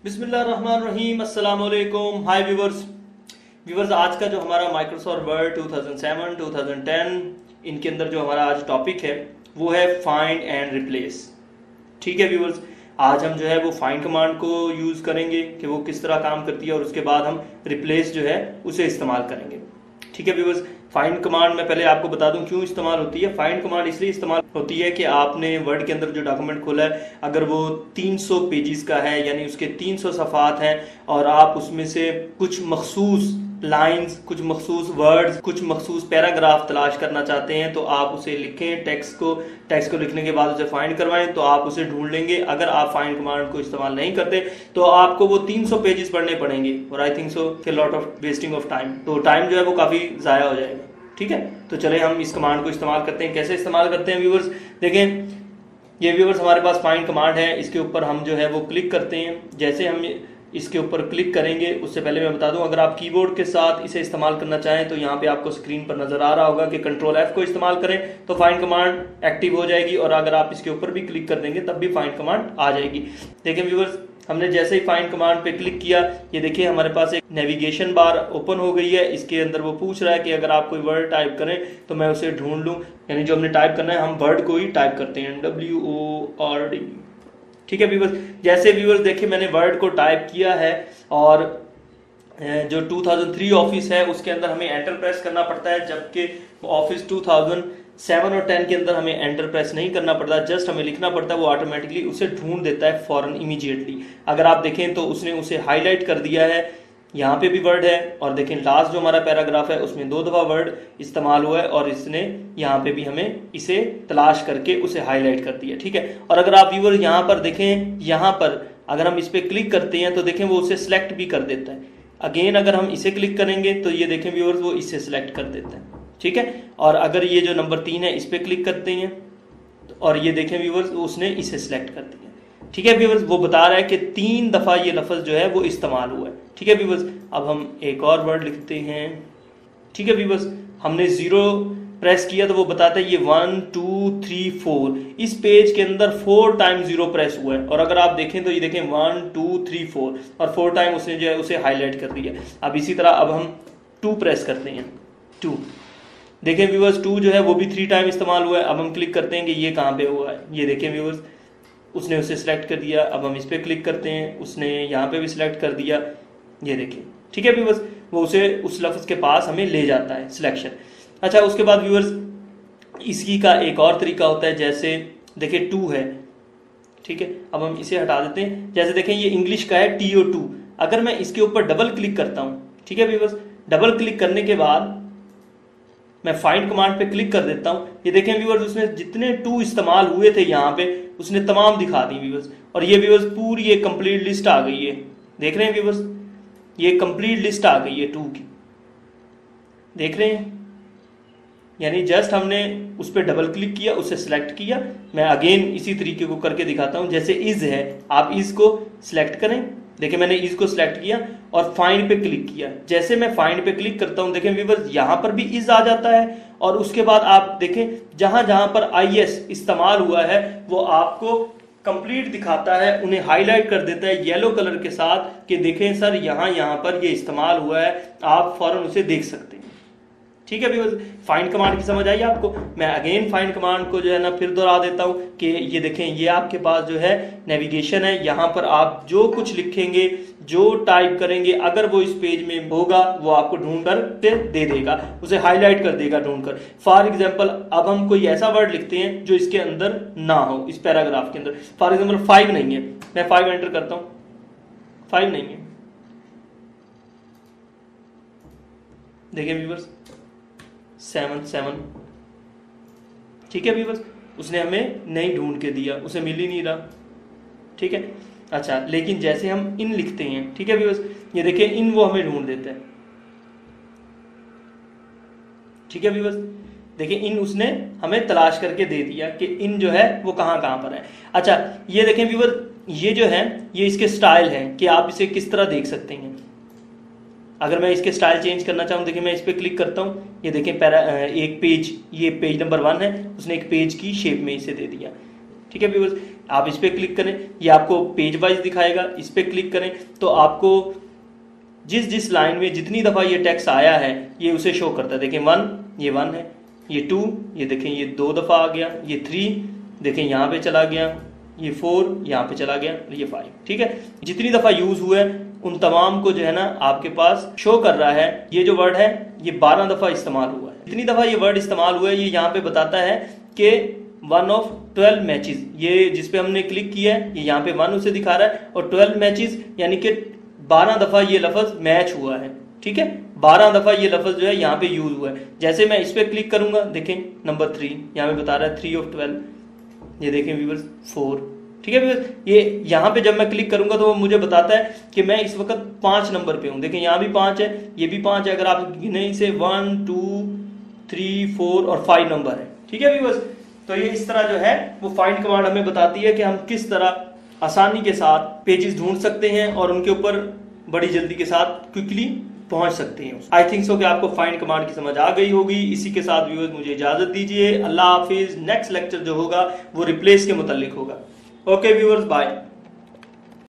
बिस्मिल्लाहिर्रहमानिर्रहीम, अस्सलाम वालेकुम। हाय व्यूवर्स, आज का जो हमारा माइक्रोसॉफ्ट वर्ड 2007 2010 इनके अंदर जो हमारा आज टॉपिक है वो है फाइंड एंड रिप्लेस। ठीक है व्यूवर्स, आज हम जो है वो फाइंड कमांड को यूज करेंगे कि वो किस तरह काम करती है और उसके बाद हम रिप्लेस जो है उसे इस्तेमाल करेंगे। ठीक है व्यूवर्स, फाइंड कमांड मैं पहले आपको बता दूं क्यों इस्तेमाल होती है। फाइंड कमांड इसलिए इस्तेमाल होती है कि आपने वर्ड के अंदर जो डॉक्यूमेंट खोला है अगर वो 300 पेजेस का है यानी उसके 300 सफ़ात हैं और आप उसमें से कुछ मखसूस लाइंस, कुछ मखसूस वर्ड्स, कुछ मखसूस पैराग्राफ तलाश करना चाहते हैं तो आप उसे लिखें, टेक्स्ट को लिखने के बाद उसे फाइंड करवाएं तो आप उसे ढूंढ लेंगे। अगर आप फाइंड कमांड को इस्तेमाल नहीं करते तो आपको वो 300 पेजेस पढ़ने पड़ेंगे और आई थिंक सो कि lot of wasting of time, तो टाइम जो है वो काफ़ी ज़ाया हो जाएगा। ठीक है, तो चले हम इस कमांड को इस्तेमाल करते हैं। कैसे इस्तेमाल करते हैं व्यूवर्स, देखें ये व्यूवर्स हमारे पास फाइंड कमांड है, इसके ऊपर हम जो है वो क्लिक करते हैं। जैसे हम इसके ऊपर क्लिक करेंगे उससे पहले मैं बता दूं अगर आप कीबोर्ड के साथ इसे इस्तेमाल करना चाहें तो यहाँ पे आपको स्क्रीन पर नजर आ रहा होगा कि कंट्रोल F को इस्तेमाल करें तो फाइंड कमांड एक्टिव हो जाएगी और अगर आप इसके ऊपर भी क्लिक कर देंगे तब भी फाइंड कमांड आ जाएगी। देखें व्यूवर्स, हमने जैसे ही फाइंड कमांड पे क्लिक किया ये देखिए हमारे पास एक नेविगेशन बार ओपन हो गई है। इसके अंदर वो पूछ रहा है कि अगर आप कोई वर्ड टाइप करें तो मैं उसे ढूंढ लूं, यानी जो हमने टाइप करना है हम वर्ड को ही टाइप करते हैं, WORD। ठीक है व्यूवर्स, जैसे व्यूवर्स देखिए मैंने वर्ड को टाइप किया है और जो 2003 ऑफिस है उसके अंदर हमें एंटर प्रेस करना पड़ता है, जबकि ऑफिस 2007 और 10 के अंदर हमें एंटर प्रेस नहीं करना पड़ता, जस्ट हमें लिखना पड़ता है, वो ऑटोमेटिकली उसे ढूंढ देता है फौरन इमीडिएटली। अगर आप देखें तो उसने उसे हाईलाइट कर दिया है, यहाँ पे भी वर्ड है और देखें लास्ट जो हमारा पैराग्राफ है उसमें 2 दफा वर्ड इस्तेमाल हुआ है और इसने यहाँ पे भी हमें इसे तलाश करके उसे हाईलाइट कर दिया। ठीक है, और अगर आप व्यूअर यहाँ पर देखें, यहाँ पर अगर हम इस पे क्लिक करते हैं तो देखें वो उसे सिलेक्ट भी कर देता है। अगेन अगर हम इसे क्लिक करेंगे तो ये देखें व्यूअर्स वो इसे सिलेक्ट कर देता है। ठीक है, और अगर ये जो नंबर 3 है इस पे क्लिक करते हैं और ये देखें व्यूअर्स उसने इसे सिलेक्ट कर दिया। ठीक है व्यूअर्स, वो बता रहा है कि 3 दफा ये लफ्ज जो है वो इस्तेमाल हुआ है। ठीक है व्यूअर्स, अब हम एक और वर्ड लिखते हैं। ठीक है व्यूअर्स, हमने 0 प्रेस किया तो वो बताता है ये 1 2 3 4, इस पेज के अंदर 4 टाइम 0 प्रेस हुआ है और अगर आप देखें तो ये देखें 1 2 3 4 और 4 टाइम उसने जो है उसे हाईलाइट कर दिया। अब इसी तरह अब हम 2 प्रेस करते हैं, 2 देखें व्यूअर्स 2 जो है वो भी 3 टाइम इस्तेमाल हुआ है। अब हम क्लिक करते हैं कि ये कहाँ पे हुआ है, ये देखें व्यूअर्स उसने उसे सिलेक्ट कर दिया। अब हम इस पर क्लिक करते हैं, उसने यहाँ पे भी सिलेक्ट कर दिया, ये देखिए। ठीक है व्यूअर्स, वो उसे उस लफ्ज के पास हमें ले जाता है सिलेक्शन। अच्छा, उसके बाद व्यूअर्स इसकी का एक और तरीका होता है, जैसे देखिए 2 है। ठीक है, अब हम इसे हटा देते हैं। जैसे देखें ये इंग्लिश का है TO2, अगर मैं इसके ऊपर डबल क्लिक करता हूँ, ठीक है व्यूअर्स, डबल क्लिक करने के बाद मैं फाइंड कमांड पे क्लिक कर देता हूं, ये देखें व्यूअर्स उसने जितने 2 इस्तेमाल हुए थे यहाँ पे उसने तमाम दिखा दी व्यूअर्स, और ये व्यूअर्स पूरी ये कंप्लीट लिस्ट आ गई है। देख रहे हैं व्यूअर्स, ये कंप्लीट लिस्ट आ गई है 2 की, देख रहे हैं। यानी जस्ट हमने उस पर डबल क्लिक किया, उसे सिलेक्ट किया। मैं अगेन इसी तरीके को करके दिखाता हूं। जैसे इज है, आप इज को सिलेक्ट करें, देखिए मैंने इज को सिलेक्ट किया और फाइंड पे क्लिक किया। जैसे मैं फाइंड पे क्लिक करता हूं देखें व्यूअर्स यहाँ पर भी इज आ जाता है और उसके बाद आप देखें जहां जहां पर IS इस्तेमाल हुआ है वो आपको कंप्लीट दिखाता है, उन्हें हाईलाइट कर देता है येलो कलर के साथ कि देखें सर यहाँ पर ये इस्तेमाल हुआ है, आप फौरन उसे देख सकते हैं। ठीक है व्यूअर्स, फाइंड कमांड की समझ आई आपको। मैं अगेन फाइंड कमांड को जो है ना फिर दोहरा देता हूं कि ये देखें ये आपके पास जो है नेविगेशन है, यहाँ पर आप जो कुछ लिखेंगे, जो टाइप करेंगे, अगर वो इस पेज में होगा वो आपको ढूंढ कर दे देगा, उसे हाईलाइट कर देगा ढूंढ कर। फॉर एग्जाम्पल अब हम कोई ऐसा वर्ड लिखते हैं जो इसके अंदर ना हो, इस पैराग्राफ के अंदर। फॉर एग्जाम्पल 5 नहीं है, मैं 5 एंटर करता हूं, 5 नहीं है। देखिए व्यूअर्स 7 ठीक है व्यूअर्स, उसने हमें नहीं ढूंढ के दिया, उसे मिल ही नहीं रहा। ठीक है, अच्छा लेकिन जैसे हम इन लिखते हैं, ठीक है व्यूअर्स, ये देखिए इन वो हमें ढूंढ देता है। ठीक है व्यूअर्स, देखिए इन उसने हमें तलाश करके दे दिया कि इन जो है वो कहां कहां पर है। अच्छा ये देखें व्यूअर्स, ये जो है ये इसके स्टाइल है कि आप इसे किस तरह देख सकते हैं। अगर मैं इसके स्टाइल चेंज करना चाहूँ, देखिए मैं इस पर क्लिक करता हूँ, ये देखें एक पेज, ये पेज नंबर 1 है, उसने एक पेज की शेप में इसे दे दिया। ठीक है व्यूअर्स, आप इस पर क्लिक करें, ये आपको पेज वाइज दिखाएगा। इस पर क्लिक करें तो आपको जिस जिस लाइन में जितनी दफ़ा ये टेक्स्ट आया है ये उसे शो करता है। देखें 1, ये 1 है, ये 2, ये देखें ये 2 दफ़ा आ गया, ये 3 देखें यहाँ पे चला गया, ये 4 यहाँ पे चला गया, ये 5। ठीक है, जितनी दफ़ा यूज़ हुआ है उन तमाम को जो है ना आपके पास शो कर रहा है। ये जो वर्ड है ये 12 दफ़ा इस्तेमाल हुआ है। जितनी दफ़ा ये वर्ड इस्तेमाल हुआ है ये यहाँ पे बताता है कि 1 of 12 मैचेस, ये जिस पे हमने क्लिक किया है ये यहाँ पे 1 उसे दिखा रहा है, और 12 मैचेस यानी कि 12 दफ़ा ये लफ्ज़ मैच हुआ है। ठीक है, 12 दफ़ा ये लफ्ज़ जो है यहाँ पे यूज़ हुआ है। जैसे मैं इस पर क्लिक करूँगा, देखें नंबर 3 यहाँ पे बता रहा है 3 of 12, ये देखें व्यूअर्स 4। ठीक है व्यूअर्स, ये यहाँ पे जब मैं क्लिक करूँगा तो वो मुझे बताता है कि मैं इस वक्त 5 नंबर पे हूँ। देखें यहाँ भी 5 है, ये भी 5 है, अगर आप गिने इसे 1 2 3 4 और 5 नंबर है। ठीक है व्यूअर्स, तो ये इस तरह जो है वो फाइंड कमांड हमें बताती है कि हम किस तरह आसानी के साथ पेजेस ढूंढ सकते हैं और उनके ऊपर बड़ी जल्दी के साथ क्विकली पहुंच सकते हैं। आई थिंक सो कि आपको फाइंड कमांड की समझ आ गई होगी। इसी के साथ व्यूअर्स मुझे इजाजत दीजिए। अल्लाह हाफिज। नेक्स्ट लेक्चर जो होगा वो रिप्लेस के मुतालिक होगा। Okay viewers, bye.